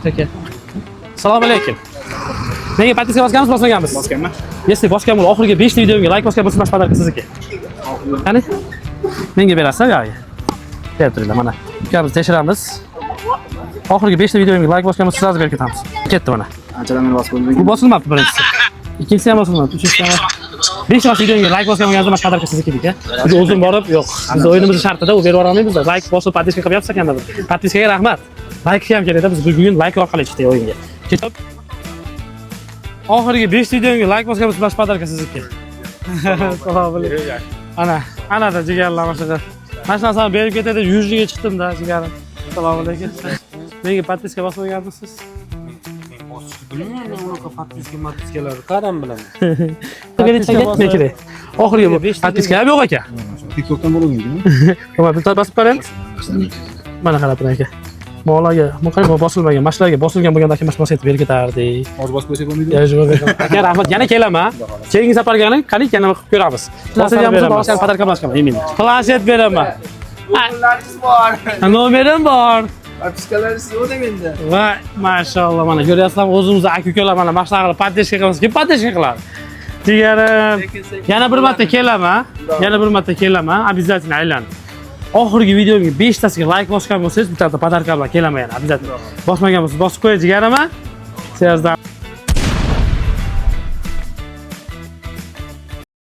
Aka. Assalomu alaykum. Menga podpiska bosganmiz? Bosganman. Если bosgan bo'lib, oxirgi 5 ta videomga like bosgan bo'lsa, mana podarka sizniki. Qani? Menga berasiz yo'q? Berib turinglar, mana. Ukamizni tekshiramiz. Oxirgi 5 ta videomga like bosgan bo'lsa, sразу berib ketamiz. Ketdi mana. Anchadan men bosib bo'ldim. Bu bosilmabdi birinchisi. Ikkinchisi ham bosilmabdi, uchinchisi ham. 5 ta videoga like bosgan bo'lganingizda mana podarka sizniki deydi. Biz o'zim borib, yo'q. Biz o'yinimiz shartida u berib olmaymiz. Like bosib podpiska qilib yapsiz ekanda biz. Podpiskaga rahmat. Like ham kerak-da, biz bugun like orqali chiqdik o'yinga. Ketib. Oxirgi 5 videoga like bosgan bo'lsa, mana podarka sizniki. Assalomu alaykum. Ana jigarlar mana shunaqa. Mana shu narsani berib ketadi, yurishga chiqdim-da jigarim. Assalomu alaykum. Menga podpiska bosib olganmisiz? Bilmayman unaqa podpiskalar qaram bilaman. Nekida. Oxirgi bu podpiska ham yo'q aka. TikTokdan bo'lganmi? Mana bitta bosib qarang. Mana qarab turing aka. Molaga, bu bosilmagan, mashlarga bosilgan bo'lganda aka mash etib berib ketardi. Hozir bosib qo'ysak bo'lmaydi? Yo'q, aka rahmat, yana kelaman. Keyingi safarga qani yana qilib ko'ramiz. Bosilgan bo'lsa, boshqa podarka boshlaman, emin. Planshet beraman. Nomerlaringiz bor. Nomerim bor. Podpiskalaringiz yo'q menda. Va mashallah mana ko'ryapsizlarmi, o'zimizni aka-ukalar mana mashlar qilib podpiska qilamiz. Kim podpiska qiladi? Jigarim. Yana bir marta kelaman. Yana bir marta kelaman, обязательно aylanib. Oxirgi videomga 5 tasiga like bosgan bo'lsangiz, bitta podarka bilan kelaman yana, обязательно. Bosmagan bo'lsangiz bosib qo'ying jigarima. Sizlardan